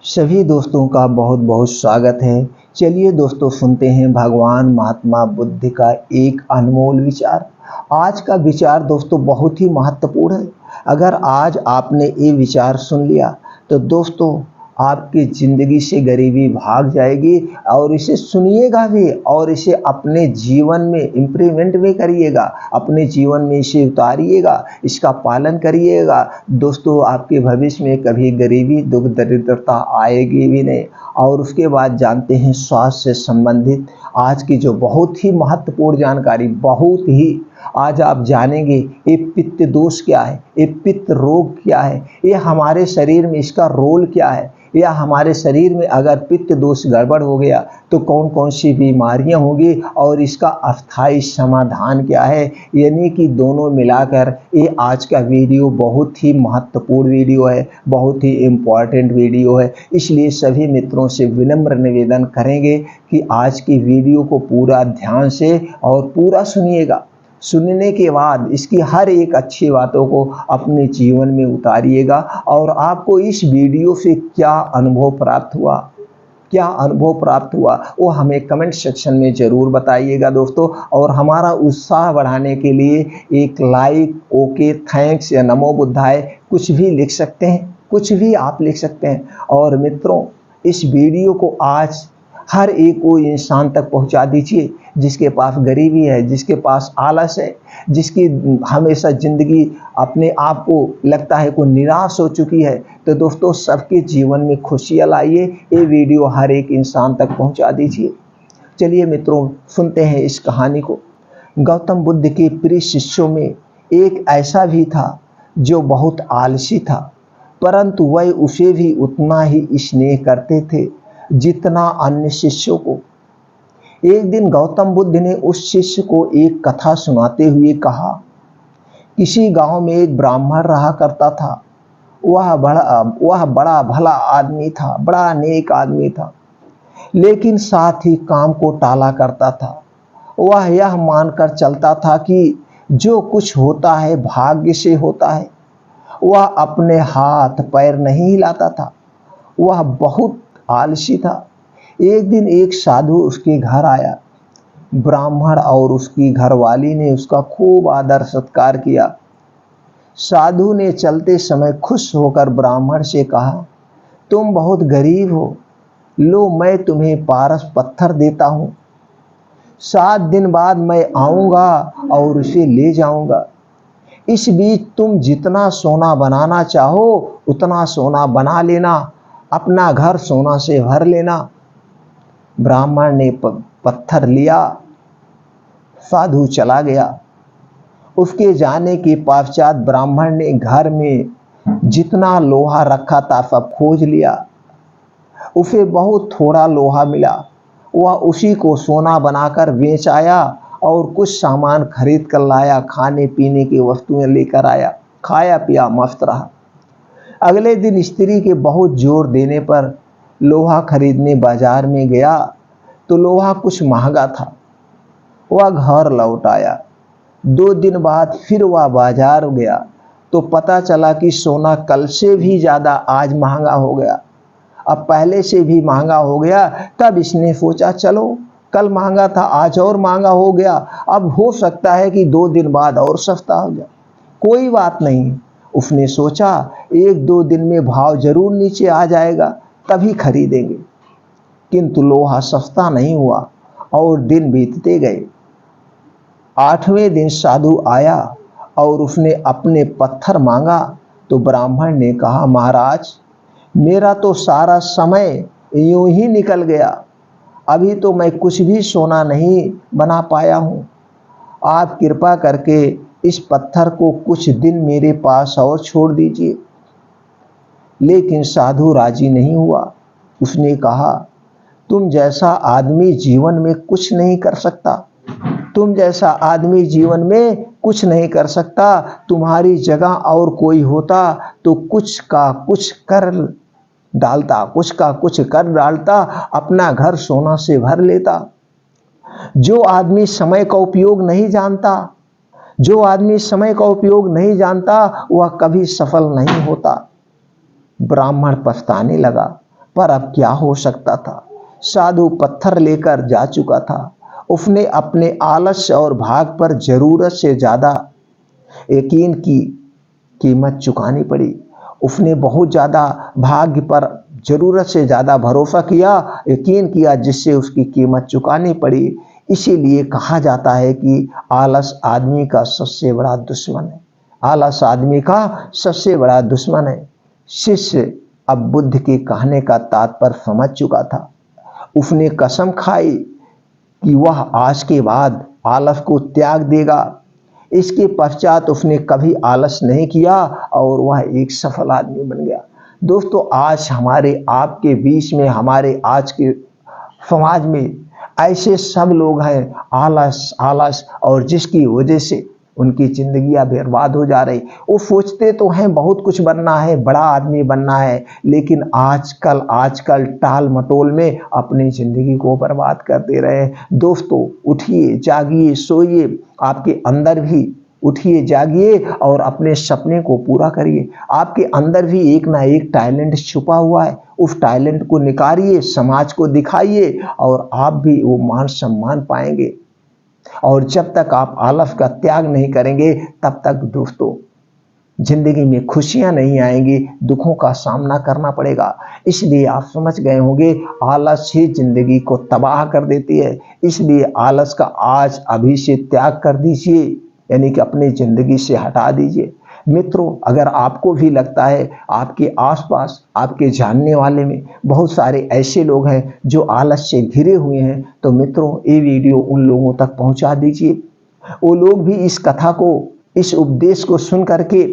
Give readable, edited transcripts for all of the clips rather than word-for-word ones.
सभी दोस्तों का बहुत बहुत स्वागत है। चलिए दोस्तों सुनते हैं भगवान महात्मा बुद्ध का एक अनमोल विचार। आज का विचार दोस्तों बहुत ही महत्वपूर्ण है। अगर आज आपने ये विचार सुन लिया तो दोस्तों आपकी ज़िंदगी से गरीबी भाग जाएगी। और इसे सुनिएगा भी और इसे अपने जीवन में इम्प्लीमेंट भी करिएगा, अपने जीवन में इसे उतारिएगा, इसका पालन करिएगा। दोस्तों आपके भविष्य में कभी गरीबी दुख दरिद्रता आएगी भी नहीं। और उसके बाद जानते हैं स्वास्थ्य से संबंधित आज की जो बहुत ही महत्वपूर्ण जानकारी, बहुत ही आज आप जानेंगे ये पित्त दोष क्या है, ये पित्त रोग क्या है, ये हमारे शरीर में इसका रोल क्या है, या हमारे शरीर में अगर पित्त दोष गड़बड़ हो गया तो कौन कौन सी बीमारियां होंगी और इसका अस्थायी समाधान क्या है। यानी कि दोनों मिलाकर ये आज का वीडियो बहुत ही महत्वपूर्ण वीडियो है, बहुत ही इम्पॉर्टेंट वीडियो है। इसलिए सभी मित्रों से विनम्र निवेदन करेंगे कि आज की वीडियो को पूरा ध्यान से और पूरा सुनिएगा। सुनने के बाद इसकी हर एक अच्छी बातों को अपने जीवन में उतारिएगा। और आपको इस वीडियो से क्या अनुभव प्राप्त हुआ, क्या अनुभव प्राप्त हुआ वो हमें कमेंट सेक्शन में ज़रूर बताइएगा दोस्तों। और हमारा उत्साह बढ़ाने के लिए एक लाइक, ओके, थैंक्स या नमो बुद्धाय कुछ भी लिख सकते हैं, कुछ भी आप लिख सकते हैं। और मित्रों इस वीडियो को आज हर एक को इंसान तक पहुंचा दीजिए, जिसके पास गरीबी है, जिसके पास आलस है, जिसकी हमेशा ज़िंदगी अपने आप को लगता है को निराश हो चुकी है। तो दोस्तों सबके जीवन में खुशियाँ लाइए, ये वीडियो हर एक इंसान तक पहुंचा दीजिए। चलिए मित्रों सुनते हैं इस कहानी को। गौतम बुद्ध के प्रिय शिष्यों में एक ऐसा भी था जो बहुत आलसी था, परंतु वह उसे भी उतना ही स्नेह करते थे जितना अन्य शिष्यों को। एक दिन गौतम बुद्ध ने उस शिष्य को एक कथा सुनाते हुए कहा, किसी गांव में एक ब्राह्मण रहा करता था। वह बड़ा भला आदमी था, बड़ा नेक आदमी था, लेकिन साथ ही काम को टाला करता था। वह यह मानकर चलता था कि जो कुछ होता है भाग्य से होता है। वह अपने हाथ पैर नहीं हिलाता था, वह बहुत आलसी था। एक दिन एक साधु उसके घर आया। ब्राह्मण और उसकी घरवाली ने उसका खूब आदर सत्कार किया। साधु ने चलते समय खुश होकर ब्राह्मण से कहा, तुम बहुत गरीब हो, लो मैं तुम्हें पारस पत्थर देता हूँ। 7 दिन बाद मैं आऊँगा और उसे ले जाऊँगा। इस बीच तुम जितना सोना बनाना चाहो उतना सोना बना लेना, अपना घर सोना से भर लेना। ब्राह्मण ने पत्थर लिया, साधु चला गया। उसके जाने के पश्चात ब्राह्मण ने घर में जितना लोहा रखा था सब खोज लिया। उसे बहुत थोड़ा लोहा मिला। वह उसी को सोना बनाकर बेच आया और कुछ सामान खरीद कर लाया, खाने पीने की वस्तुएं लेकर आया, खाया पिया मस्त रहा। अगले दिन स्त्री के बहुत जोर देने पर लोहा खरीदने बाजार में गया तो लोहा कुछ महंगा था। वह घर लौट आया। 2 दिन बाद फिर वह बाजार गया तो पता चला कि सोना कल से भी ज़्यादा आज महंगा हो गया, अब पहले से भी महंगा हो गया। तब इसने सोचा चलो कल महंगा था आज और महंगा हो गया, अब हो सकता है कि 2 दिन बाद और सस्ता हो जाए, कोई बात नहीं। उसने सोचा 1-2 दिन में भाव जरूर नीचे आ जाएगा, तभी खरीदेंगे। किंतु लोहा सस्ता नहीं हुआ और दिन बीतते गए। 8वें दिन साधु आया और उसने अपने पत्थर मांगा तो ब्राह्मण ने कहा, महाराज मेरा तो सारा समय यूं ही निकल गया, अभी तो मैं कुछ भी सोना नहीं बना पाया हूँ। आप कृपा करके इस पत्थर को कुछ दिन मेरे पास और छोड़ दीजिए। लेकिन साधु राजी नहीं हुआ। उसने कहा, तुम जैसा आदमी जीवन में कुछ नहीं कर सकता, तुम जैसा आदमी जीवन में कुछ नहीं कर सकता। तुम्हारी जगह और कोई होता तो कुछ का कुछ कर डालता, कुछ का कुछ कर डालता, अपना घर सोना से भर लेता। जो आदमी समय का उपयोग नहीं जानता, जो आदमी समय का उपयोग नहीं जानता वह कभी सफल नहीं होता। ब्राह्मण पछताने लगा। पर अब क्या हो सकता था। साधु पत्थर लेकर जा चुका था। उसने अपने आलस्य और भाग पर जरूरत से ज्यादा यकीन की कीमत चुकानी पड़ी। उसने बहुत ज़्यादा भाग्य पर ज़रूरत से ज़्यादा भरोसा किया, यकीन किया, जिससे उसकी कीमत चुकानी पड़ी। इसीलिए कहा जाता है कि आलस आदमी का सबसे बड़ा दुश्मन है। आलस आदमी का सबसे बड़ा दुश्मन है। शिष्य अब बुद्ध के कहने का तात्पर्य समझ चुका था। उसने कसम खाई कि वह आज के बाद आलस को त्याग देगा। इसके पश्चात उसने कभी आलस नहीं किया और वह एक सफल आदमी बन गया। दोस्तों, आज हमारे आपके बीच में, हमारे आज के समाज में ऐसे सब लोग हैं आलस आलस, और जिसकी वजह से उनकी जिंदगियां बर्बाद हो जा रही। वो सोचते तो हैं बहुत कुछ बनना है, बड़ा आदमी बनना है, लेकिन आजकल टाल मटोल में अपनी जिंदगी को बर्बाद कर दे रहे हैं। दोस्तों, उठिए, जागिए, सोइए, आपके अंदर भी उठिए, जागिए और अपने सपने को पूरा करिए। आपके अंदर भी एक ना एक टैलेंट छुपा हुआ है। उस टैलेंट को निकालिए, समाज को दिखाइए और आप भी वो मान सम्मान पाएंगे। और जब तक आप आलस का त्याग नहीं करेंगे, तब तक दोस्तों जिंदगी में खुशियां नहीं आएंगी, दुखों का सामना करना पड़ेगा। इसलिए आप समझ गए होंगे, आलस ही जिंदगी को तबाह कर देती है। इसलिए आलस का आज अभी से त्याग कर दीजिए, यानी कि अपनी जिंदगी से हटा दीजिए। मित्रों, अगर आपको भी लगता है आपके आसपास, आपके जानने वाले में बहुत सारे ऐसे लोग हैं जो आलस से घिरे हुए हैं, तो मित्रों ये वीडियो उन लोगों तक पहुंचा दीजिए। वो लोग भी इस कथा को, इस उपदेश को सुन करके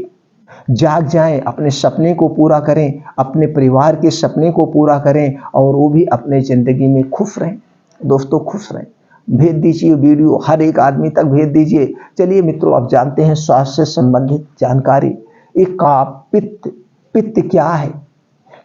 जाग जाएं, अपने सपने को पूरा करें, अपने परिवार के सपने को पूरा करें और वो भी अपने जिंदगी में खुश रहें। दोस्तों, खुश रहें। भेज दीजिए वीडियो, हर एक आदमी तक भेज दीजिए। चलिए मित्रों, अब जानते हैं स्वास्थ्य से संबंधित जानकारी। एक का पित्त, पित्त क्या है,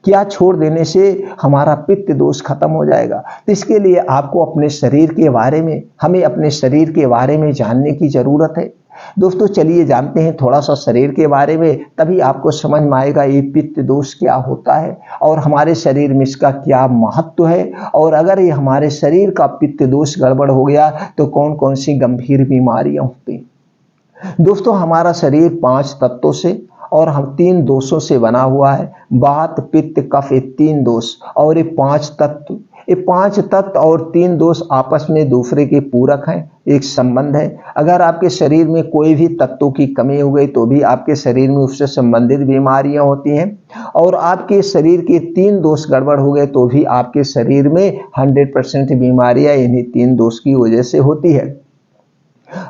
क्या छोड़ देने से हमारा पित्त दोष खत्म हो जाएगा। तो इसके लिए आपको अपने शरीर के बारे में, हमें अपने शरीर के बारे में जानने की जरूरत है। दोस्तों, चलिए जानते हैं थोड़ा सा शरीर के बारे में, तभी आपको समझ में आएगा ये पित्त दोष क्या होता है और हमारे शरीर में इसका क्या महत्व है। और अगर ये हमारे शरीर का पित्त दोष गड़बड़ हो गया तो कौन कौन सी गंभीर बीमारियां होती हैं। दोस्तों, हमारा शरीर 5 तत्वों से और हम 3 दोषों से बना हुआ है। वात, पित्त, कफ, ये 3 दोष और ये 5 तत्व। ये 5 तत्व और 3 दोष आपस में दूसरे के पूरक हैं, एक संबंध है। अगर आपके शरीर में कोई भी तत्वों की कमी हो गई तो भी आपके शरीर में उससे संबंधित बीमारियां होती हैं। और आपके शरीर के 3 दोष गड़बड़ हो गए तो भी आपके शरीर में 100% बीमारियां इन्हीं 3 दोष की वजह से होती है।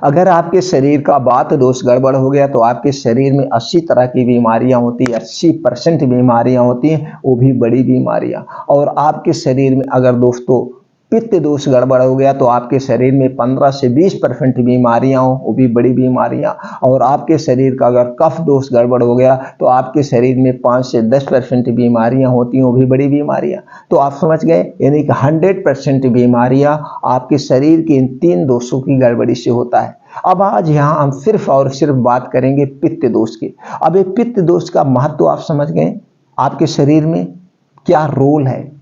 अगर आपके शरीर का वात दोष गड़बड़ हो गया तो आपके शरीर में 80 तरह की बीमारियां होती है, 80% बीमारियां होती हैं, वो भी बड़ी बीमारियां। और आपके शरीर में अगर दोस्तों पित्त दोष गड़बड़ हो गया तो आपके शरीर में 15 से 20% बीमारियां हो, वो भी बड़ी बीमारियां। और आपके शरीर का अगर कफ दोष गड़बड़ हो गया तो आपके शरीर में 5 से 10% बीमारियां होती हैं, वो भी बड़ी बीमारियां। तो आप समझ गए, यानी कि 100% बीमारियां आपके शरीर के इन 3 दोषों की गड़बड़ी से होता है। अब आज यहाँ हम सिर्फ और सिर्फ बात करेंगे पित्त दोष की। अब ये पित्त दोष का महत्व आप समझ गए, आपके शरीर में क्या रोल है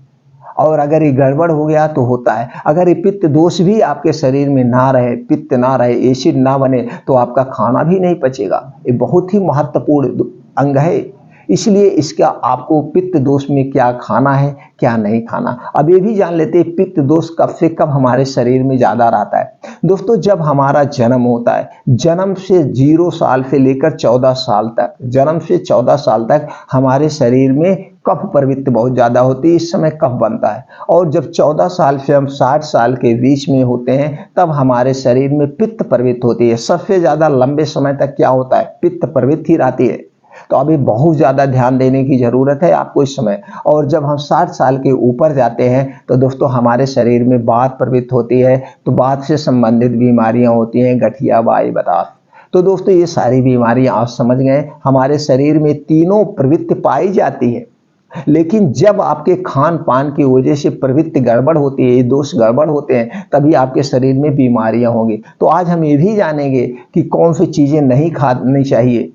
और अगर ये गड़बड़ हो गया तो होता है। अगर ये पित्त दोष भी आपके शरीर में ना रहे, पित्त ना रहे, एसिड ना बने तो आपका खाना भी नहीं पचेगा। ये बहुत ही महत्वपूर्ण अंग है। इसलिए इसका आपको पित्त दोष में क्या खाना है, क्या नहीं खाना। अब ये भी जान लेते हैं पित्त दोष कब से कब हमारे शरीर में ज्यादा रहता है। दोस्तों, जब हमारा जन्म होता है, जन्म से 0 साल से लेकर 14 साल तक, जन्म से 14 साल तक हमारे शरीर में कफ प्रवृत्ति बहुत ज्यादा होती है। इस समय कफ बनता है। और जब 14 साल से हम 60 साल के बीच में होते हैं तब हमारे शरीर में पित्त प्रवृत्ति होती है। सबसे ज्यादा लंबे समय तक क्या होता है, पित्त प्रवृत्ति रहती है। तो अभी बहुत ज्यादा ध्यान देने की जरूरत है आपको इस समय। और जब हम 60 साल के ऊपर जाते हैं तो दोस्तों हमारे शरीर में वात प्रवृत्ति होती है। तो वात से संबंधित बीमारियां होती हैं, गठिया, वाई, बतास। तो दोस्तों ये सारी बीमारियां आप समझ गए, हमारे शरीर में तीनों प्रवृत्ति पाई जाती है। लेकिन जब आपके खान पान की वजह से प्रवृत्ति गड़बड़ होती है, ये दोष गड़बड़ होते हैं, तभी आपके शरीर में बीमारियां होंगी। तो आज हम ये भी जानेंगे कि कौन सी चीजें नहीं खानी चाहिए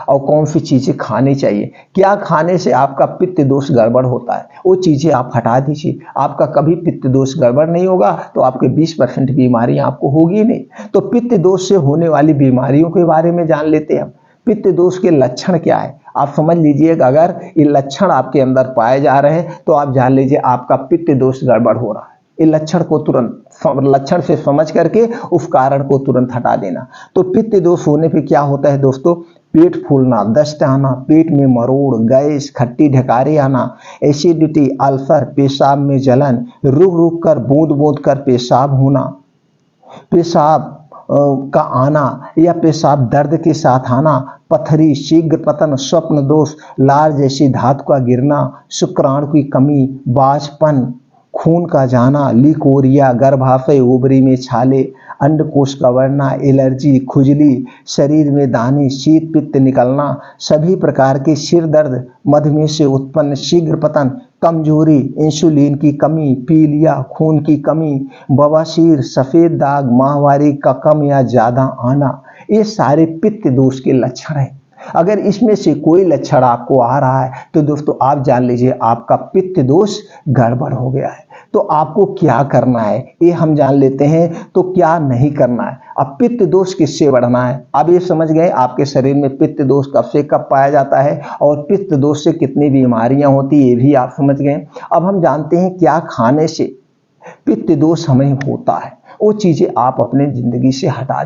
और कौन सी चीज़ें खानी चाहिए, क्या खाने से आपका पित्त दोष गड़बड़ होता है, वो चीज़ें आप हटा दीजिए। आपका कभी पित्त दोष गड़बड़ नहीं होगा तो आपके 20% बीमारियां आपको होगी नहीं। तो पित्त दोष से होने वाली बीमारियों के बारे में जान लेते हैं हम। पित्त दोष के लक्षण क्या है, आप समझ लीजिएगा। अगर ये लक्षण आपके अंदर पाए जा रहे हैं तो आप जान लीजिए आपका पित्त दोष गड़बड़ हो रहा है। ये लक्षण को तुरंत लक्षण से समझ करके उस कारण को तुरंत हटा देना। तो पित्त दोष होने पे क्या होता है दोस्तों, पेट फूलना, दस्त आना, पेट में मरोड़, गैस, खट्टी ढकारी आना, एसिडिटी, अल्सर, पेशाब में जलन, रुक रुक कर बूंद बूंद कर पेशाब होना, पेशाब का आना या पेशाब दर्द के साथ आना, पथरी, शीघ्र पतन, स्वप्न दोष, लार जैसी धातु का गिरना, शुक्राणु की कमी, बाझपन, खून का जाना, लिकोरिया, गर्भाशय ओवरी में छाले, अंडकोश का बढ़ना, एलर्जी, खुजली, शरीर में दाने, शीत पित्त निकलना, सभी प्रकार के सिर दर्द, मधुमेह से उत्पन्न शीघ्र पतन, कमजोरी, इंसुलिन की कमी, पीलिया, खून की कमी, बवासीर, सफेद दाग, माहवारी का कम या ज्यादा आना, ये सारे पित्त दोष के लक्षण हैं। अगर इसमें से कोई लक्षण आपको आ रहा है तो दोस्तों आप जान लीजिए आपका पित्त दोष गड़बड़ हो गया है। तो आपको क्या करना है ये हम जान लेते हैं, तो क्या नहीं करना है। अब पित्त दोष किससे बढ़ना है, अब ये समझ गए आपके शरीर में पित्त दोष कब से कब पाया जाता है और पित्त दोष से कितनी बीमारियां होती है ये भी आप समझ गए। अब हम जानते हैं क्या खाने से पित्त दोष हमें होता है, वो चीजें आप अपने जिंदगी से हटा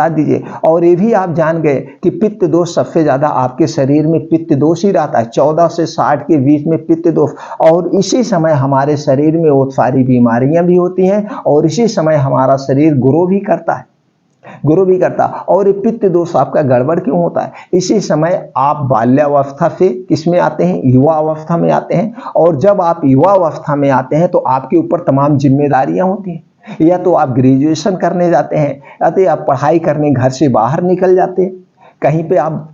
दीजिए। और ये भी आप जान गए कि पित्त दोष सबसे ज्यादा आपके शरीर में पित्त दोष ही रहता है, 14 से 60 के बीच में पित्त दोष। और इसी समय हमारे शरीर में वो सारी बीमारियां भी होती हैं और इसी समय हमारा शरीर ग्रो भी करता है। और ये पित्त दोष आपका गड़बड़ क्यों होता है, इसी समय आप बाल्यावस्था से किसमें आते हैं, युवा अवस्था में आते हैं। और जब आप युवा अवस्था में आते हैं तो आपके ऊपर तमाम जिम्मेदारियां होती हैं। या तो आप ग्रेजुएशन करने जाते हैं या तो आप पढ़ाई करने घर से बाहर निकल जाते हैं, कहीं पे आप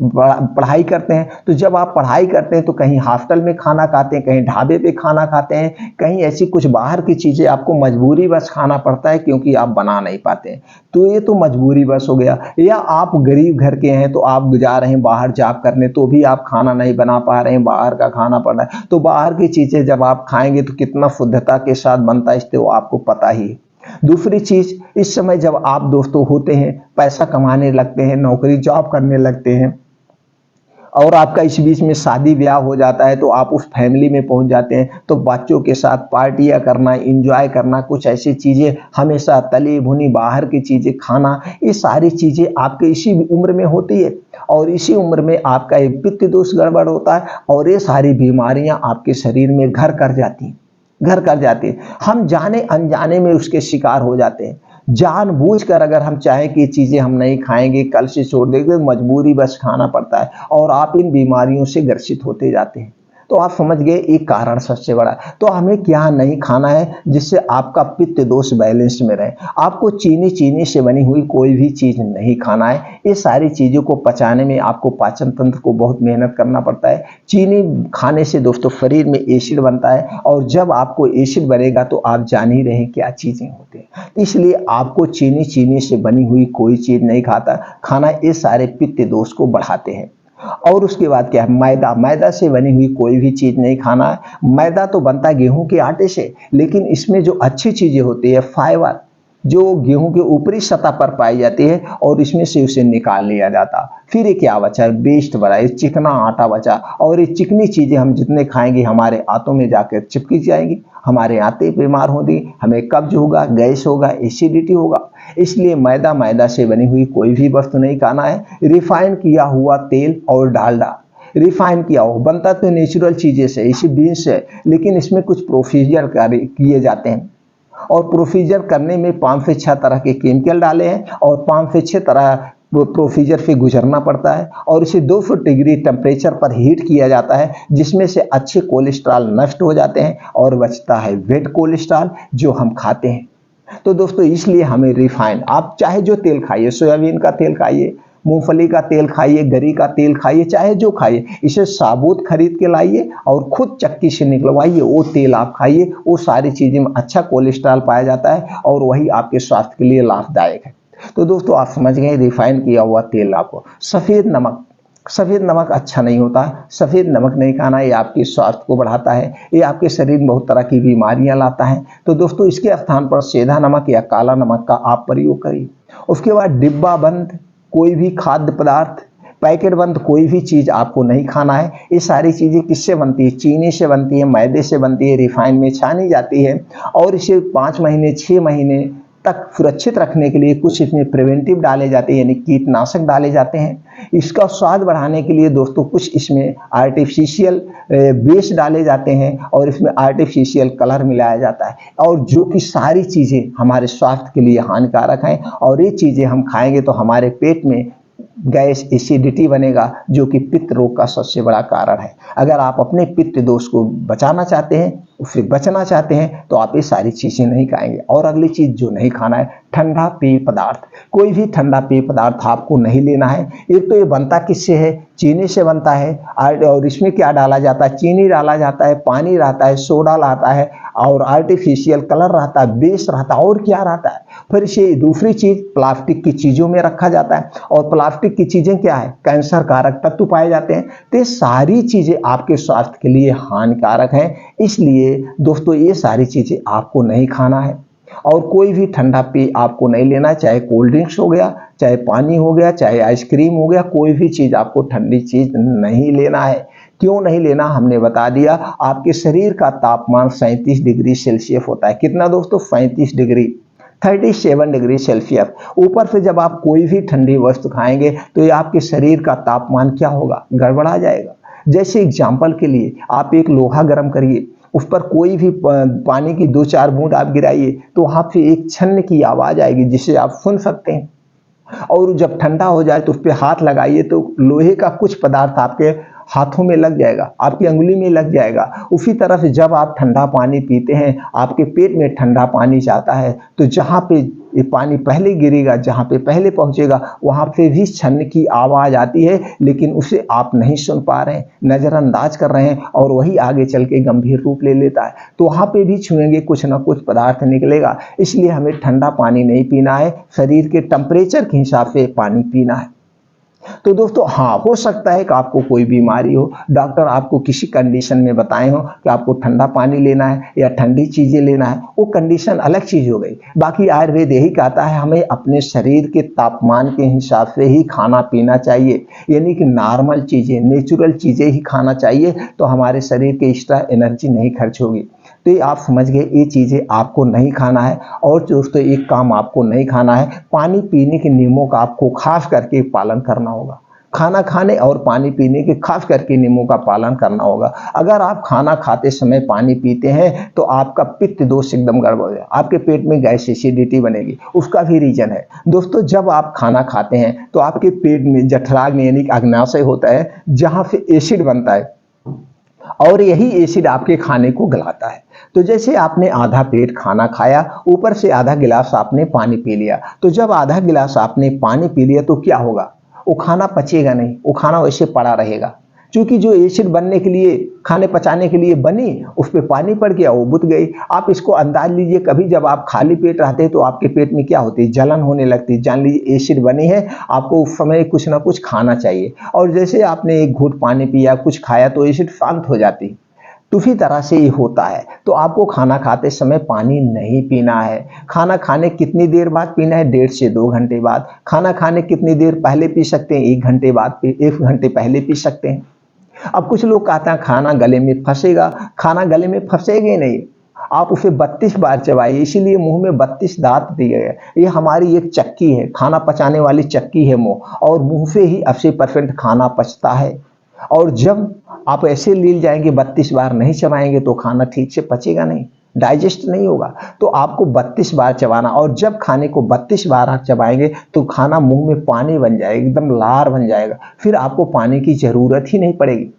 पढ़ाई करते हैं। तो जब आप पढ़ाई करते हैं तो कहीं हॉस्टल में खाना खाते हैं, कहीं ढाबे पे खाना खाते हैं, कहीं ऐसी कुछ बाहर की चीज़ें आपको मजबूरी बस खाना पड़ता है क्योंकि आप बना नहीं पाते हैं, तो ये तो मजबूरी बस हो गया। या आप गरीब घर के हैं तो आप जा रहे हैं बाहर जॉब करने तो भी आप खाना नहीं बना पा रहे हैं, बाहर का खाना पड़ रहा है। तो बाहर की चीज़ें जब आप खाएंगे तो कितना शुद्धता के साथ बनता है इससे वो आपको पता ही है। दूसरी चीज, इस समय जब आप दोस्तों होते हैं, पैसा कमाने लगते हैं, नौकरी जॉब करने लगते हैं और आपका इस बीच में शादी ब्याह हो जाता है तो आप उस फैमिली में पहुंच जाते हैं, तो बच्चों के साथ पार्टियां करना, एंजॉय करना, कुछ ऐसी चीजें हमेशा तली भुनी बाहर की चीजें खाना, ये सारी चीजें आपके इसी उम्र में होती है और इसी उम्र में आपका ये पित्त दोष गड़बड़ होता है और ये सारी बीमारियां आपके शरीर में घर कर जाती हैं। हम जाने अनजाने में उसके शिकार हो जाते हैं। जानबूझकर अगर हम चाहें कि चीजें हम नहीं खाएंगे, कल से छोड़ देंगे, मजबूरी बस खाना पड़ता है और आप इन बीमारियों से ग्रसित होते जाते हैं। तो आप समझ गए एक कारण सबसे बड़ा। तो हमें क्या नहीं खाना है जिससे आपका पित्त दोष बैलेंस में रहे। आपको चीनी से बनी हुई कोई भी चीज नहीं खाना है। ये सारी चीजों को पचाने में आपको पाचन तंत्र को बहुत मेहनत करना पड़ता है। चीनी खाने से दोस्तों शरीर में एसिड बनता है और जब आपको एसिड बनेगा तो आप जान ही रहे क्या चीजें होती हैं। इसलिए आपको चीनी से बनी हुई कोई चीज नहीं खाना, ये सारे पित्त दोष को बढ़ाते हैं। और उसके बाद क्या है, मैदा से बनी हुई कोई भी चीज नहीं खाना है। मैदा तो बनता है गेहूं के आटे से, लेकिन इसमें जो अच्छी चीजें होती है, फाइबर जो गेहूं के ऊपरी सतह पर पाई जाती है और इसमें से उसे निकाल लिया जाता। फिर ये क्या बचा है, वेस्ट बचा, ये चिकना आटा बचा और ये चिकनी चीजें हम जितने खाएंगे हमारे आंतों में जाकर चिपकी जाएंगी, हमारे आंतें बीमार होंगी, हमें कब्ज होगा, गैस होगा, एसिडिटी होगा। इसलिए मैदा से बनी हुई कोई भी वस्तु नहीं खाना है। रिफाइन किया हुआ तेल और डालडा, रिफाइन किया हुआ बनता तो नेचुरल चीजें से, इसी बीज से, लेकिन इसमें कुछ प्रोसीजर किए जाते हैं और प्रोसीजर करने में 5 से 6 तरह के केमिकल डाले हैं और 5 से 6 तरह प्रोसीजर से गुजरना पड़ता है और इसे 200 डिग्री टेम्परेचर पर हीट किया जाता है, जिसमें से अच्छे कोलेस्ट्रॉल नष्ट हो जाते हैं और बचता है वेट कोलेस्ट्रॉल जो हम खाते हैं। तो दोस्तों इसलिए हमें रिफाइन, आप चाहे जो तेल खाइए, सोयाबीन का तेल खाइए, मूंगफली का तेल खाइए, गरी का तेल खाइए, चाहे जो खाइए, इसे साबुत खरीद के लाइए और खुद चक्की से निकलवाइए, वो तेल आप खाइए। वो सारी चीजें में अच्छा कोलेस्ट्रॉल पाया जाता है और वही आपके स्वास्थ्य के लिए लाभदायक है। तो दोस्तों आप समझ गए, रिफाइन किया हुआ तेल, आपको सफेद नमक सफ़ेद नमक अच्छा नहीं होता। सफ़ेद नमक नहीं खाना, ये आपके स्वास्थ्य को बढ़ाता है, ये आपके शरीर में बहुत तरह की बीमारियां लाता है। तो दोस्तों इसके स्थान पर सेंधा नमक या काला नमक का आप प्रयोग करिए। उसके बाद डिब्बा बंद कोई भी खाद्य पदार्थ, पैकेट बंद कोई भी चीज़ आपको नहीं खाना है। ये सारी चीज़ें किससे बनती है? चीनी से बनती है, मैदे से बनती है, रिफाइन में छानी जाती है और इसे 5 महीने 6 महीने तक सुरक्षित रखने के लिए कुछ इसमें प्रिवेंटिव डाले जाते हैं, यानी कीटनाशक डाले जाते हैं। इसका स्वाद बढ़ाने के लिए दोस्तों कुछ इसमें आर्टिफिशियल बेस डाले जाते हैं और इसमें आर्टिफिशियल कलर मिलाया जाता है, और जो कि सारी चीज़ें हमारे स्वास्थ्य के लिए हानिकारक हैं। और ये चीज़ें हम खाएंगे तो हमारे पेट में गैस एसिडिटी बनेगा, जो कि पित्त रोग का सबसे बड़ा कारण है। अगर आप अपने पित्त दोष को बचाना चाहते हैं, उससे बचना चाहते हैं, तो आप ये सारी चीज़ें नहीं खाएंगे। और अगली चीज़ जो नहीं खाना है, ठंडा पेय पदार्थ। कोई भी ठंडा पेय पदार्थ आपको नहीं लेना है। एक तो ये बनता किससे है? चीनी से बनता है। और इसमें क्या डाला जाता है? चीनी डाला जाता है, पानी रहता है, सोडा रहता है और आर्टिफिशियल कलर रहता है, बेस रहता है, और क्या रहता है? फिर इसे दूसरी चीज़ प्लास्टिक की चीज़ों में रखा जाता है, और प्लास्टिक की चीज़ें क्या है? कैंसर कारक तत्व पाए जाते हैं। तो ये सारी चीज़ें आपके स्वास्थ्य के लिए हानिकारक हैं। इसलिए दोस्तों ये सारी चीज़ें आपको नहीं खाना है। और कोई भी ठंडा पेय आपको नहीं लेना, चाहे कोल्ड ड्रिंक्स हो गया, चाहे पानी हो गया, चाहे आइसक्रीम हो गया, कोई भी चीज़ आपको ठंडी चीज़ नहीं लेना है। क्यों नहीं लेना हमने बता दिया। आपके शरीर का तापमान 37 डिग्री सेल्सियस होता है। कितना दोस्तों? 35 डिग्री, 37 डिग्री सेल्सियस। ऊपर से जब आप कोई भी ठंडी वस्तु खाएंगे तो ये आपके शरीर का तापमान क्या होगा? गड़बड़ा जाएगा। जैसे एग्जाम्पल के लिए आप एक लोहा गर्म करिए, उस पर कोई भी पानी की 2-4 बूंद आप गिराइए तो वहाँ पे एक छन्न की आवाज़ आएगी जिसे आप सुन सकते हैं। और जब ठंडा हो जाए तो उस पर हाथ लगाइए तो लोहे का कुछ पदार्थ आपके हाथों में लग जाएगा, आपकी अंगुली में लग जाएगा। उसी तरह से जब आप ठंडा पानी पीते हैं, आपके पेट में ठंडा पानी जाता है, तो जहाँ पे ये पानी पहले गिरेगा, जहाँ पे पहले पहुँचेगा, वहाँ पे भी छन्न की आवाज़ आती है, लेकिन उसे आप नहीं सुन पा रहे हैं, नज़रअंदाज कर रहे हैं, और वही आगे चल के गंभीर रूप ले लेता है। तो वहाँ पे भी छुएंगे कुछ ना कुछ पदार्थ निकलेगा। इसलिए हमें ठंडा पानी नहीं पीना है, शरीर के टेम्परेचर के हिसाब से पानी पीना है। तो दोस्तों हाँ, हो सकता है कि आपको कोई बीमारी हो, डॉक्टर आपको किसी कंडीशन में बताए हो कि आपको ठंडा पानी लेना है या ठंडी चीज़ें लेना है, वो कंडीशन अलग चीज़ हो गई। बाकी आयुर्वेद यही कहता है हमें अपने शरीर के तापमान के हिसाब से ही खाना पीना चाहिए, यानी कि नॉर्मल चीज़ें, नेचुरल चीज़ें ही खाना चाहिए, तो हमारे शरीर के एक्स्ट्रा एनर्जी नहीं खर्च होगी। तो ये आप समझ गए, ये चीज़ें आपको नहीं खाना है। और दोस्तों एक काम आपको नहीं खाना है, पानी पीने के नियमों का आपको खास करके पालन करना होगा। खाना खाने और पानी पीने के खास करके नियमों का पालन करना होगा। अगर आप खाना खाते समय पानी पीते हैं तो आपका पित्त दोष एकदम गड़बड़ है, आपके पेट में गैस एसिडिटी बनेगी। उसका भी रीजन है दोस्तों, जब आप खाना खाते हैं तो आपके पेट में जठराग्नि यानी अग्नाशय होता है, जहाँ से एसिड बनता है, और यही एसिड आपके खाने को गलाता है। तो जैसे आपने आधा पेट खाना खाया, ऊपर से आधा गिलास आपने पानी पी लिया, तो जब आधा गिलास आपने पानी पी लिया तो क्या होगा? वो खाना पचेगा नहीं, वो खाना वैसे पड़ा रहेगा, क्योंकि जो एसिड बनने के लिए, खाने पचाने के लिए बनी, उस पर पानी पड़ गया, वो बुत गई। आप इसको अंदाज लीजिए, कभी जब आप खाली पेट रहते हैं तो आपके पेट में क्या होती है? जलन होने लगती है। जान लीजिए एसिड बनी है, आपको उस समय कुछ ना कुछ खाना चाहिए, और जैसे आपने एक घूंट पानी पिया, कुछ खाया, तो एसिड शांत हो जाती है। तो उसी तरह से ये होता है। तो आपको खाना खाते समय पानी नहीं पीना है। खाना खाने कितनी देर बाद पीना है? 1.5 से 2 घंटे बाद। खाना खाने कितनी देर पहले पी सकते हैं? 1 घंटे बाद, 1 घंटे पहले पी सकते हैं। अब कुछ लोग कहते हैं खाना गले में फंसेगा, खाना गले में फंसेगा ही नहीं, आप उसे 32 बार चबाइए। इसीलिए मुंह में 32 दांत दिए गए। ये हमारी एक चक्की है, खाना पचाने वाली चक्की है मुंह, और मुंह से ही 80% खाना पचता है। और जब आप ऐसे लील जाएंगे, 32 बार नहीं चबाएंगे, तो खाना ठीक से पचेगा नहीं, डाइजेस्ट नहीं होगा। तो आपको 32 बार चबाना, और जब खाने को 32 बार आप चबाएंगे तो खाना मुंह में पानी बन जाएगा, एकदम लार बन जाएगा, फिर आपको पानी की जरूरत ही नहीं पड़ेगी।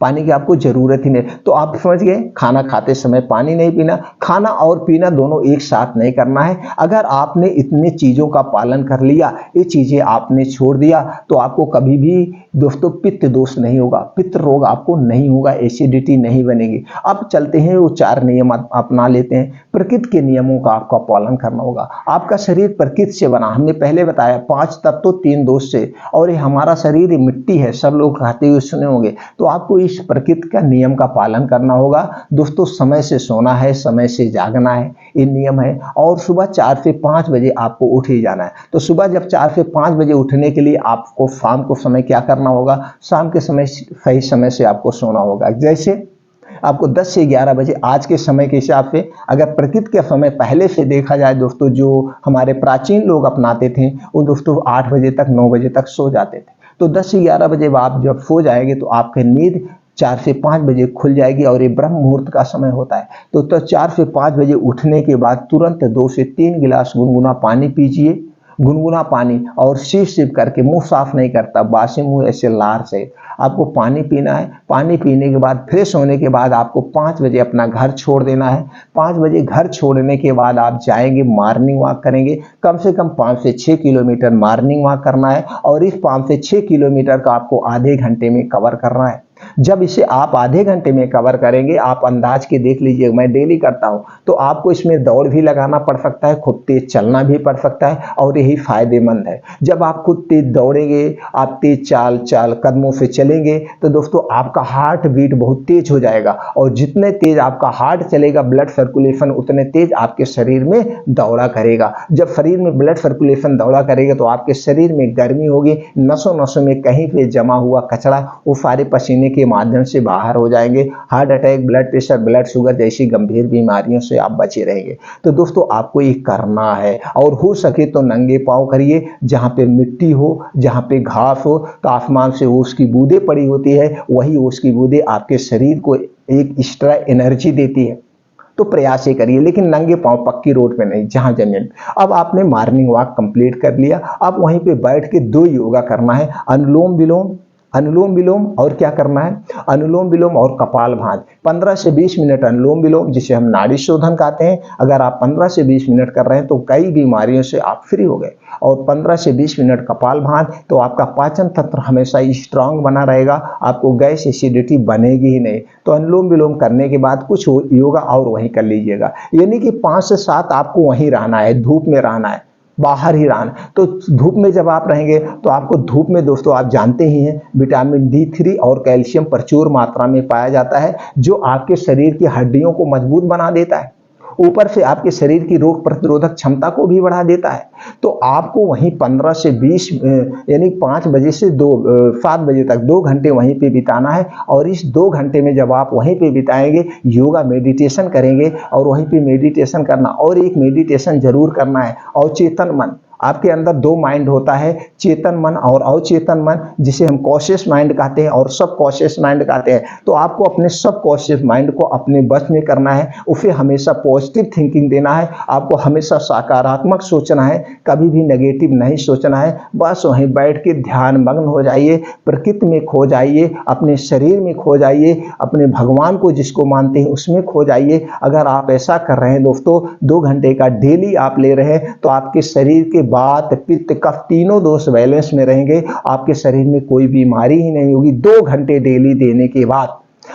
पानी की आपको जरूरत ही नहीं। तो आप समझ गए, खाना खाते समय पानी नहीं पीना, खाना और पीना दोनों एक साथ नहीं करना है। अगर आपने इतने चीजों का पालन कर लिया, ये चीजें आपने छोड़ दिया, तो आपको कभी भी दोस्तों पित्त दोष नहीं होगा, पित्त रोग आपको नहीं होगा, एसिडिटी नहीं बनेगी। अब चलते हैं, वो 4 नियम अपना लेते हैं। प्रकृति के नियमों का आपका पालन करना होगा। आपका शरीर प्रकृति से बना, हमने पहले बताया 5 तत्व 3 दोष से, और ये हमारा शरीर ये मिट्टी है, सब लोग कहते हुए सुने होंगे। तो आपको इस प्रकृति का नियम का पालन करना होगा दोस्तों। समय से सोना है, समय से जागना है, ये नियम है। और सुबह 4 से 5 बजे आपको उठ ही जाना है। तो सुबह जब 4 से 5 बजे उठने के लिए आपको शाम को समय क्या करना होगा, शाम के समय सही समय से आपको सोना होगा। जैसे आपको 10 से 11 बजे आज के समय के हिसाब से, अगर प्रकृति का समय पहले से देखा जाए दोस्तों, जो हमारे प्राचीन लोग अपनाते थे वो दोस्तों 8 बजे तक 9 बजे तक सो जाते थे। तो 10 से 11 बजे आप जब सो जाएंगे तो आपकी नींद 4 से 5 बजे खुल जाएगी, और ये ब्रह्म मुहूर्त का समय होता है। तो 4 से 5 बजे उठने के बाद तुरंत 2 से 3 गिलास गुनगुना पानी पीजिए, गुनगुना पानी, और सिप सिप करके, मुंह साफ नहीं करता, बासी मुंह ऐसे लार से आपको पानी पीना है। पानी पीने के बाद फ्रेश होने के बाद आपको 5 बजे अपना घर छोड़ देना है। 5 बजे घर छोड़ने के बाद आप जाएंगे, मॉर्निंग वॉक करेंगे, कम से कम 5 से 6 किलोमीटर मॉर्निंग वॉक करना है, और इस 5 से 6 किलोमीटर का आपको आधे घंटे में कवर करना है। जब इसे आप आधे घंटे में कवर करेंगे, आप अंदाज के देख लीजिए, मैं डेली करता हूं, तो आपको इसमें दौड़ भी लगाना पड़ सकता है, खुद तेज चलना भी पड़ सकता है, और यही फायदेमंद है। जब आप खुद तेज दौड़ेंगे, आप तेज चाल कदमों से चलेंगे, तो दोस्तों आपका हार्ट बीट बहुत तेज हो जाएगा, और जितने तेज आपका हार्ट चलेगा, ब्लड सर्कुलेशन उतने तेज आपके शरीर में दौड़ा करेगा। जब शरीर में ब्लड सर्कुलेशन दौड़ा करेगा तो आपके शरीर में गर्मी होगी, नसों नसों में कहीं पे जमा हुआ कचरा वो सारे पसीने के माध्यम से बाहर हो जाएंगे। Heart attack, blood pressure, blood sugar जैसी गंभीर बीमारियों से आप बचे रहेंगे। तो दोस्तों आपको ये करना है, और हो सके तो नंगे पांव करिए, जहां पे मिट्टी हो, जहां पे घास हो, तो आसमान से ओस की बूंदें पड़ी होती है, वही ओस की बूंदें आपके शरीर को एक एक्स्ट्रा एनर्जी देती है। तो प्रयास ये करिए, लेकिन नंगे पांव, पक्की रोड पे नहीं, जहां जमीन। अब आपने मॉर्निंग वॉक कंप्लीट कर लिया, अब वहीं पे बैठ के 2 योगा करना है, अनुलोम विलोम, अनुलोम विलोम, और क्या करना है, अनुलोम विलोम और कपालभाति। 15 से 20 मिनट अनुलोम विलोम, जिसे हम नाड़ी शोधन कहते हैं। अगर आप 15 से 20 मिनट कर रहे हैं तो कई बीमारियों से आप फ्री हो गए। और 15 से 20 मिनट कपालभाति, तो आपका पाचन तंत्र हमेशा स्ट्रांग बना रहेगा, आपको गैस एसिडिटी बनेगी ही नहीं। तो अनुलोम विलोम करने के बाद कुछ योगा और वहीं कर लीजिएगा, यानी कि 5 से 7 आपको वहीं रहना है, धूप में रहना है, बाहर ही रहना। तो धूप में जब आप रहेंगे तो आपको धूप में दोस्तों आप जानते ही हैं विटामिन D3 और कैल्शियम प्रचुर मात्रा में पाया जाता है, जो आपके शरीर की हड्डियों को मजबूत बना देता है, ऊपर से आपके शरीर की रोग प्रतिरोधक क्षमता को भी बढ़ा देता है। तो आपको वहीं 15 से 20 यानी 5 बजे से 7 बजे तक 2 घंटे वहीं पे बिताना है। और इस 2 घंटे में जब आप वहीं पे बिताएंगे, योगा मेडिटेशन करेंगे, और वहीं पे मेडिटेशन करना, और एक मेडिटेशन जरूर करना है, और चेतन मन। आपके अंदर 2 माइंड होता है, चेतन मन और अवचेतन मन, जिसे हम कॉन्शियस माइंड कहते हैं और सब कॉन्शियस माइंड कहते हैं। तो आपको अपने सब कॉन्शियस माइंड को अपने बस में करना है, उसे हमेशा पॉजिटिव थिंकिंग देना है, आपको हमेशा सकारात्मक सोचना है, कभी भी नेगेटिव नहीं सोचना है। बस वहीं बैठ के ध्यान मग्न हो जाइए, प्रकृति में खो जाइए, अपने शरीर में खो जाइए, अपने भगवान को जिसको मानते हैं उसमें खो जाइए। अगर आप ऐसा कर रहे हैं दोस्तों, 2 घंटे का डेली आप ले रहे हैं, तो आपके शरीर के वात, पित्त, कफ तीनों दोष बैलेंस में रहेंगे, आपके शरीर में कोई बीमारी ही नहीं होगी 2 घंटे डेली देने के बाद।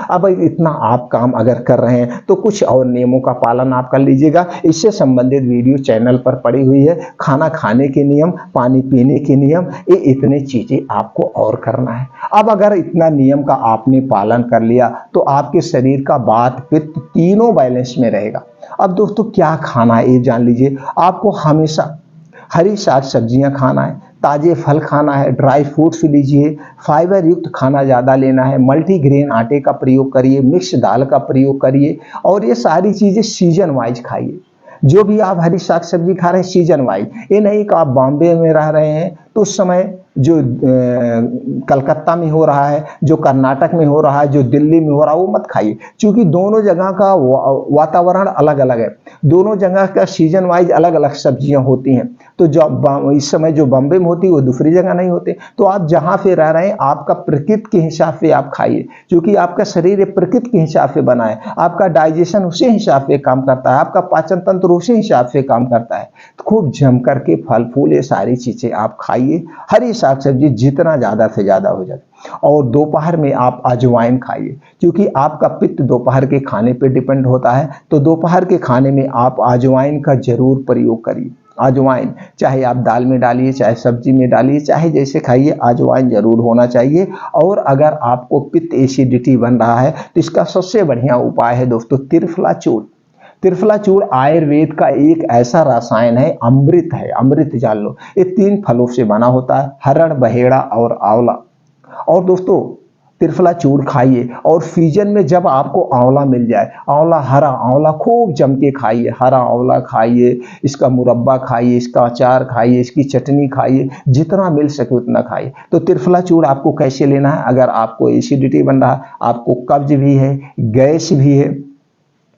अब इतना आप काम अगर कर रहे हैं तो कुछ और नियमों का पालन आप कर लीजिएगा। इससे संबंधित वीडियो चैनल पर पड़ी हुई है, खाना खाने के नियम, पानी पीने के नियम, ये इतने चीजें आपको और करना है। अब अगर इतना नियम का आपने पालन कर लिया तो आपके शरीर का वात, पित्त तीनों बैलेंस में रहेगा। अब दोस्तों क्या खाना है ये जान लीजिए। आपको हमेशा हरी साग सब्जियां खाना है, ताजे फल खाना है, ड्राई फ्रूट्स लीजिए, फाइबर युक्त खाना ज़्यादा लेना है, मल्टीग्रेन आटे का प्रयोग करिए, मिक्स दाल का प्रयोग करिए, और ये सारी चीज़ें सीजन वाइज खाइए। जो भी आप हरी साग सब्जी खा रहे हैं सीजन वाइज, ये नहीं कि आप बॉम्बे में रह रहे हैं तो उस समय जो कलकत्ता में हो रहा है, जो कर्नाटक में हो रहा है, जो दिल्ली में हो रहा है, वो मत खाइए, क्योंकि दोनों जगह का वातावरण अलग अलग है। दोनों जगह का सीजन वाइज अलग अलग सब्जियां होती हैं। तो जो इस समय जो बम्बे में होती है वो दूसरी जगह नहीं होती। तो आप जहाँ पे रह रहे हैं आपका प्रकृति के हिसाब से आप खाइए, क्योंकि आपका शरीर प्रकृति के हिसाब से बना है, आपका डाइजेशन उसी हिसाब से काम करता है, आपका पाचन तंत्र उसी हिसाब से काम करता है। तो खूब जम करके फल फूल ये सारी चीजें आप खाइए, हरी साग सब्जी जितना ज्यादा से ज्यादा हो जाए। और दोपहर में आप अजवाइन खाइए, क्योंकि आपका पित्त दोपहर के खाने पे डिपेंड होता है। तो दोपहर के खाने में आप अजवाइन का जरूर प्रयोग करिए। अजवाइन चाहे आप दाल में डालिए, चाहे सब्जी में डालिए, चाहे जैसे खाइए, अजवाइन जरूर होना चाहिए। और अगर आपको पित्त एसिडिटी बन रहा है तो इसका सबसे बढ़िया उपाय है दोस्तों त्रिफला चूर्ण। त्रिफला चूर्ण आयुर्वेद का एक ऐसा रसायन है, अमृत है, अमृत जान लो। ये 3 फलों से बना होता है, हरण, बहेड़ा और आंवला। और दोस्तों त्रिफला चूर्ण खाइए, और सीजन में जब आपको आंवला मिल जाए, आंवला, हरा आंवला खूब जम के खाइए, हरा आंवला खाइए, इसका मुरब्बा खाइए, इसका अचार खाइए, इसकी चटनी खाइए, जितना मिल सके उतना खाइए। तो त्रिफला चूर्ण आपको कैसे लेना है? अगर आपको एसिडिटी बन रहा है, आपको कब्ज भी है, गैस भी है,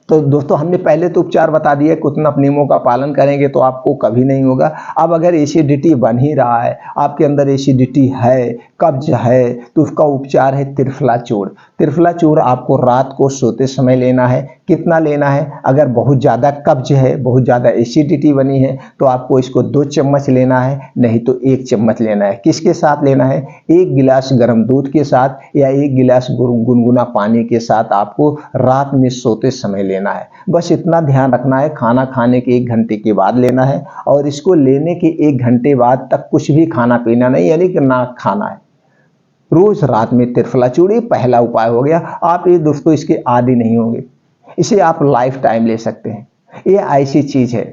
तो दोस्तों हमने पहले तो उपचार बता दिया कि उतना नियमों का पालन करेंगे तो आपको कभी नहीं होगा। अब अगर एसिडिटी बन ही रहा है, आपके अंदर एसिडिटी है, कब्ज है, तो उसका उपचार है त्रिफला चूर्ण। त्रिफला चूर्ण आपको रात को सोते समय लेना है। कितना लेना है? अगर बहुत ज़्यादा कब्ज है, बहुत ज़्यादा एसिडिटी बनी है, तो आपको इसको 2 चम्मच लेना है, नहीं तो 1 चम्मच लेना है। किसके साथ लेना है? 1 गिलास गर्म दूध के साथ या 1 गिलास गुनगुना पानी के साथ आपको रात में सोते समय लेना है। बस इतना ध्यान रखना है, खाना खाने के 1 घंटे के बाद लेना है, और इसको लेने के 1 घंटे बाद तक कुछ भी खाना पीना नहीं, यानी कि ना खाना है। रोज रात में त्रिफला चूर्ण पहला उपाय हो गया। आप ये दोस्तों इसके आदी नहीं होंगे, इसे आप लाइफ टाइम ले सकते हैं, ये ऐसी चीज है।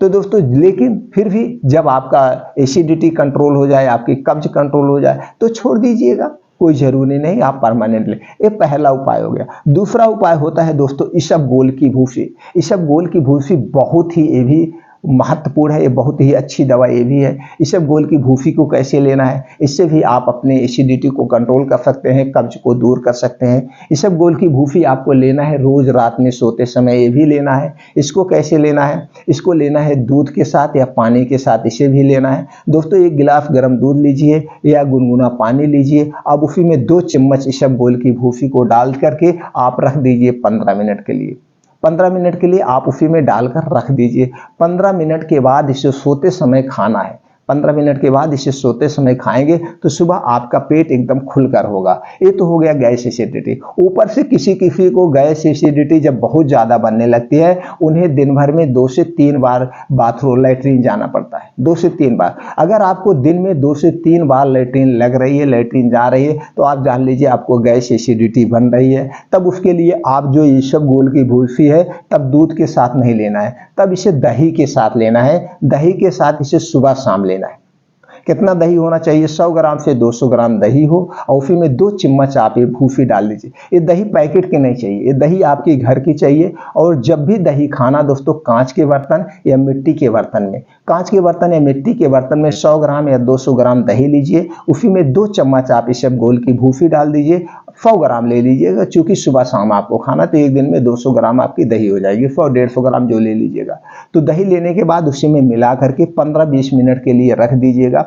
तो दोस्तों लेकिन फिर भी जब आपका एसिडिटी कंट्रोल हो जाए, आपकी कब्ज कंट्रोल हो जाए, तो छोड़ दीजिएगा, कोई जरूरी नहीं आप परमानेंट ले। ये पहला उपाय हो गया। दूसरा उपाय होता है दोस्तों इसबगोल की भूसी। इसबगोल की भूसी बहुत ही ये भी महत्वपूर्ण है, ये बहुत ही अच्छी दवा ये भी है। इसबगोल की भूसी को कैसे लेना है? इससे भी आप अपने एसिडिटी को कंट्रोल कर सकते हैं, कब्ज को दूर कर सकते हैं। इसबगोल की भूसी आपको लेना है रोज रात में सोते समय, ये भी लेना है। इसको कैसे लेना है? इसको लेना है दूध के साथ या पानी के साथ, इसे भी लेना है। दोस्तों 1 गिलास गर्म दूध लीजिए या गुनगुना पानी लीजिए, अब उसी में 2 चम्मच इसबगोल की भूसी को डाल करके आप रख दीजिए 15 मिनट के लिए। 15 मिनट के लिए आप उसी में डालकर रख दीजिए। 15 मिनट के बाद इसे सोते समय खाना है। 15 मिनट के बाद इसे सोते समय खाएंगे तो सुबह आपका पेट एकदम खुलकर होगा। ये तो हो गया गैस एसिडिटी। ऊपर से किसी किसी को गैस एसिडिटी जब बहुत ज़्यादा बनने लगती है, उन्हें दिन भर में 2 से 3 बार बाथरूम लैट्रीन जाना पड़ता है, 2 से 3 बार। अगर आपको दिन में 2 से 3 बार लैट्रीन लग रही है, लैट्रीन जा रही है, तो आप जान लीजिए आपको गैस एसिडिटी बन रही है। तब उसके लिए आप जो इसबगोल की भूसी है, तब दूध के साथ नहीं लेना है, तब इसे दही के साथ लेना है। दही के साथ इसे सुबह शाम लेना है। कितना दही होना चाहिए? 100 ग्राम से 200 ग्राम दही हो, और उसी में 2 चम्मच आप ये भूसी डाल दीजिए। ये दही पैकेट की नहीं चाहिए, ये दही आपकी घर की चाहिए। और जब भी दही खाना दोस्तों, कांच के बर्तन या मिट्टी के बर्तन में, कांच के बर्तन या मिट्टी के बर्तन में 100 ग्राम या 200 ग्राम दही लीजिए, उसी में 2 चम्मच आप इसबगोल की भूसी डाल दीजिए। 100 ग्राम ले लीजिएगा, चूंकि सुबह शाम आपको खाना, तो एक दिन में 200 ग्राम आपकी दही हो जाएगी। 100-150 ग्राम जो ले लीजिएगा। तो दही लेने के बाद उसी में मिला करके 15-20 मिनट के लिए रख दीजिएगा।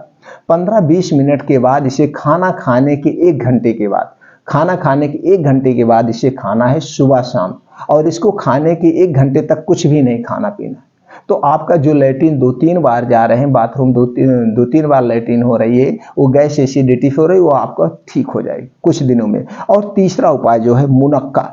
15-20 मिनट के बाद इसे खाना खाने के 1 घंटे के बाद, खाना खाने के 1 घंटे के बाद इसे खाना है सुबह शाम। और इसको खाने के 1 घंटे तक कुछ भी नहीं खाना पीना। तो आपका जो लैट्रीन 2-3 बार जा रहे हैं, बाथरूम 2-3 बार लैट्रीन हो रही है, वो गैस एसिडिटी हो रही है, वो आपका ठीक हो जाएगी कुछ दिनों में। और तीसरा उपाय जो है मुनक्का।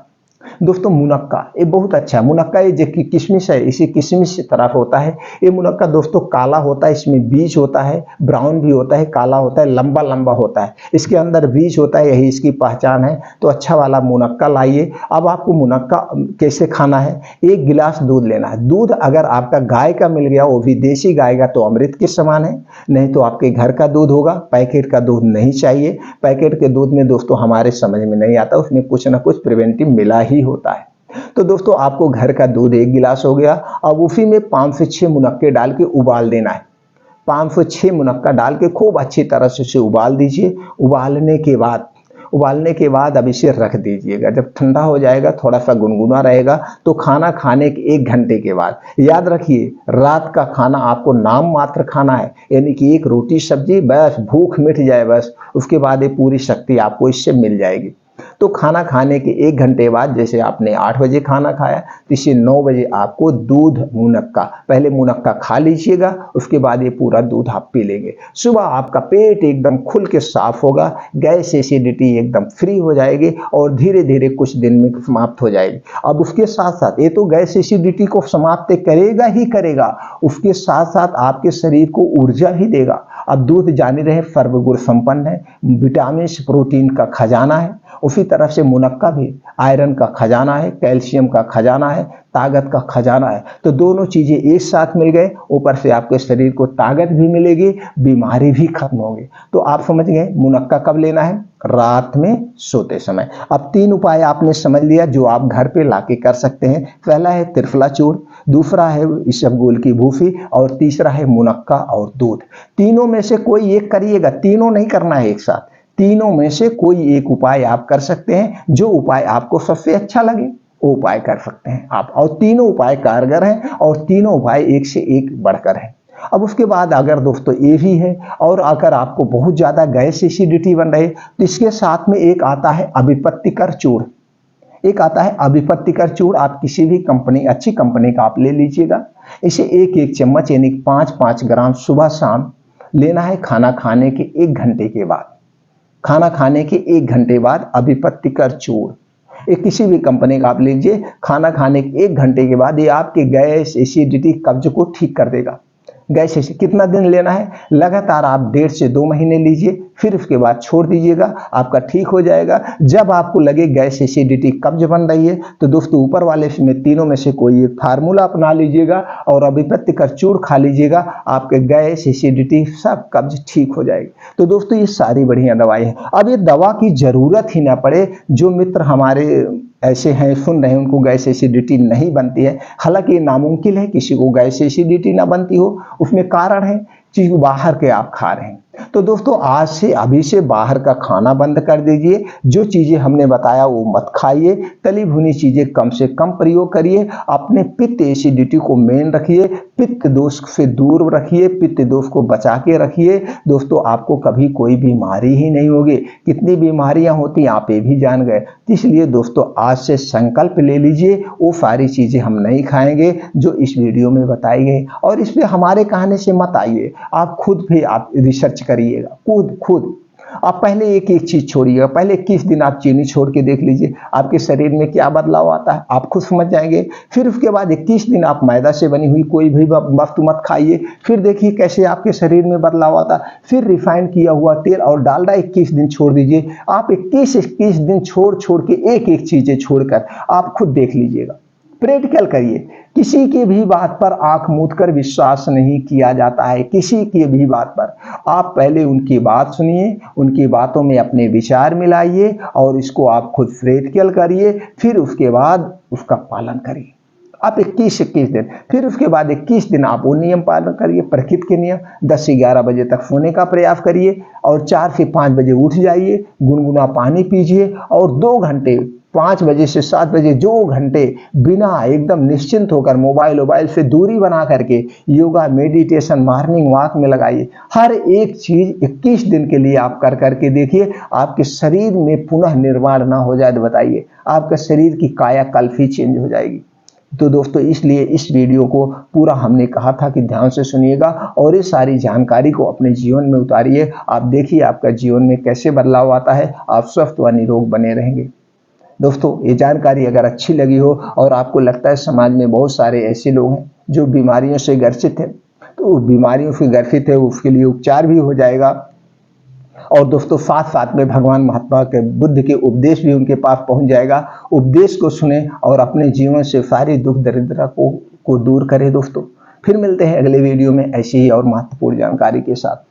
दोस्तों मुनक्का ये बहुत अच्छा है। मुनक्का ये जो किशमिश है, इसी किशमिश की तरफ होता है। ये मुनक्का दोस्तों काला होता है, इसमें बीज होता है, ब्राउन भी होता है, काला होता है, लंबा लंबा होता है, इसके अंदर बीज होता है, यही इसकी पहचान है। तो अच्छा वाला मुनक्का लाइए। अब आपको मुनक्का कैसे खाना है? 1 गिलास दूध लेना है। दूध अगर आपका गाय का मिल गया, वो भी देसी गाय का, तो अमृत के समान है। नहीं तो आपके घर का दूध होगा, पैकेट का दूध नहीं चाहिए। पैकेट के दूध में दोस्तों हमारे समझ में नहीं आता, उसमें कुछ ना कुछ प्रिवेंटिव मिला ही होता है। तो दोस्तों आपको घर का दूध 1 गिलास हो गया। अब उसी में 5 से 6 मुनक्के डाल के उबाल देना है। 506 मुनक्का डाल के खूब अच्छी तरह से उसे उबाल दीजिए। उबालने के बाद अब इसे रख दीजिएगा। जब ठंडा हो जाएगा, थोड़ा सा गुनगुना रहेगा, तो खाना खाने के 1 घंटे के बाद, याद रखिए रात का खाना आपको नाम मात्र खाना है, यानी कि 1 रोटी सब्जी, बस भूख मिट जाए बस, उसके बाद ये पूरी शक्ति आपको इससे मिल जाएगी। तो खाना खाने के 1 घंटे बाद, जैसे आपने 8 बजे खाना खाया, तो इसे 9 बजे आपको दूध मुनक्का, पहले मुनक्का खा लीजिएगा, उसके बाद ये पूरा दूध आप पी लेंगे। सुबह आपका पेट एकदम खुल के साफ होगा, गैस एसिडिटी एकदम फ्री हो जाएगी और धीरे धीरे कुछ दिन में समाप्त हो जाएगी। अब उसके साथ साथ ये तो गैस एसिडिटी को समाप्त करेगा ही करेगा, उसके साथ साथ आपके शरीर को ऊर्जा भी देगा। अब दूध जाने रहे सर्वगुण संपन्न है, विटामिन प्रोटीन का खजाना है, उसी तरह से मुनक्का भी आयरन का खजाना है, कैल्शियम का खजाना है, ताकत का खजाना है। तो दोनों चीजें एक साथ मिल गए, ऊपर से आपके शरीर को ताकत भी मिलेगी, बीमारी भी खत्म होगी। तो आप समझ गए मुनक्का कब लेना है? रात में सोते समय। अब 3 उपाय आपने समझ लिया जो आप घर पे लाके कर सकते हैं। पहला है त्रिफला चूर्ण, दूसरा है इसबगोल की भूसी और तीसरा है मुनक्का और दूध। तीनों में से कोई एक करिएगा, तीनों नहीं करना है एक साथ। तीनों में से कोई एक उपाय आप कर सकते हैं, जो उपाय आपको सबसे अच्छा लगे वो उपाय कर सकते हैं आप। और तीनों उपाय कारगर हैं और तीनों उपाय एक से एक बढ़कर हैं। अब उसके बाद अगर दोस्तों ये भी है, और अगर आपको बहुत ज्यादा गैस एसिडिटी बन रही है, तो इसके साथ में एक आता है अभिपत्तिकर चूर्ण। एक आता है अभिपत्तिकर चूर्ण, आप किसी भी कंपनी, अच्छी कंपनी का आप ले लीजिएगा। इसे 1-1 चम्मच यानी 5-5 ग्राम सुबह शाम लेना है खाना खाने के 1 घंटे के बाद। खाना खाने के 1 घंटे बाद अभिपत्तिकर चूर्ण, ये किसी भी कंपनी का आप लीजिए। खाना खाने के 1 घंटे के बाद ये आपके गैस एसिडिटी कब्ज को ठीक कर देगा। गैस एसिड कितना दिन लेना है? लगातार आप 1.5 से 2 महीने लीजिए, फिर उसके बाद छोड़ दीजिएगा, आपका ठीक हो जाएगा। जब आपको लगे गैस एसिडिटी कब्ज बन रही है, तो दोस्तों ऊपर वाले में तीनों में से कोई एक फार्मूला अपना लीजिएगा और अभिपत्तिकर चूर्ण खा लीजिएगा, आपके गैस एसिडिटी सब कब्ज ठीक हो जाएगी। तो दोस्तों ये सारी बढ़िया दवाई है। अब ये दवा की जरूरत ही ना पड़े, जो मित्र हमारे ऐसे हैं सुन रहे हैं उनको गैस एसिडिटी नहीं बनती है, हालांकि ये नामुमकिन है किसी को गैस एसिडिटी ना बनती हो, उसमें कारण है चीज बाहर के आप खा रहे हैं। तो दोस्तों आज से अभी से बाहर का खाना बंद कर दीजिए, जो चीजें हमने बताया वो मत खाइए, तली भुनी चीजें कम से कम प्रयोग करिए, अपने पित्त एसिडिटी को मेन रखिए, पित्त दोष से दूर रखिए, पित्त दोष को बचा के रखिए। दोस्तों आपको कभी कोई बीमारी ही नहीं होगी। कितनी बीमारियां होती आप ये भी जान गए। इसलिए दोस्तों आज से संकल्प ले लीजिए, वो सारी चीजें हम नहीं खाएंगे जो इस वीडियो में बताई गई। और इसमें हमारे कहने से मत आइए, आप खुद भी आप रिसर्च करिएगा, खुद आप पहले एक एक चीज छोड़िएगा। पहले 21 दिन आप चीनी छोड़ के देख लीजिए आपके शरीर में क्या बदलाव आता है, आप खुद समझ जाएंगे। फिर उसके बाद 21 दिन आप मैदा से बनी हुई कोई भी वस्तु मत खाइए, फिर देखिए कैसे आपके शरीर में बदलाव आता है। फिर रिफाइन किया हुआ तेल और डालडा 21 दिन छोड़ दीजिए। आप 21 दिन छोड़ के एक एक चीजें छोड़कर आप खुद देख लीजिएगा, प्रैक्टिकल करिए। किसी की भी बात पर आंख मूंद कर विश्वास नहीं किया जाता है, किसी की भी बात पर। आप पहले उनकी बात सुनिए, उनकी बातों में अपने विचार मिलाइए और इसको आप खुद प्रैक्टिकल करिए, फिर उसके बाद उसका पालन करिए। आप 21 दिन, फिर उसके बाद 21 दिन आप वो नियम पालन करिए, प्रकृति के नियम। 10 से 11 बजे तक सोने का प्रयास करिए और 4 से 5 बजे उठ जाइए, गुनगुना पानी पीजिए और 2 घंटे 5 बजे से 7 बजे 2 घंटे बिना एकदम निश्चिंत होकर मोबाइल से दूरी बना करके योगा, मेडिटेशन, मॉर्निंग वॉक में लगाइए। हर एक चीज 21 दिन के लिए आप कर करके देखिए, आपके शरीर में पुनः निर्माण ना हो जाए तो बताइए, आपका शरीर की कायाकल्प ही चेंज हो जाएगी। तो दोस्तों इसलिए इस वीडियो को पूरा हमने कहा था कि ध्यान से सुनिएगा और ये सारी जानकारी को अपने जीवन में उतारिए। आप देखिए आपका जीवन में कैसे बदलाव आता है, आप स्वस्थ व निरोग बने रहेंगे। दोस्तों ये जानकारी अगर अच्छी लगी हो और आपको लगता है समाज में बहुत सारे ऐसे लोग हैं जो बीमारियों से ग्रसित हैं, तो बीमारियों से ग्रसित है उसके लिए उपचार भी हो जाएगा। और दोस्तों साथ साथ में भगवान महात्मा के बुद्ध के उपदेश भी उनके पास पहुंच जाएगा। उपदेश को सुने और अपने जीवन से सारी दुख दरिद्रता को दूर करें। दोस्तों फिर मिलते हैं अगले वीडियो में ऐसी ही और महत्वपूर्ण जानकारी के साथ।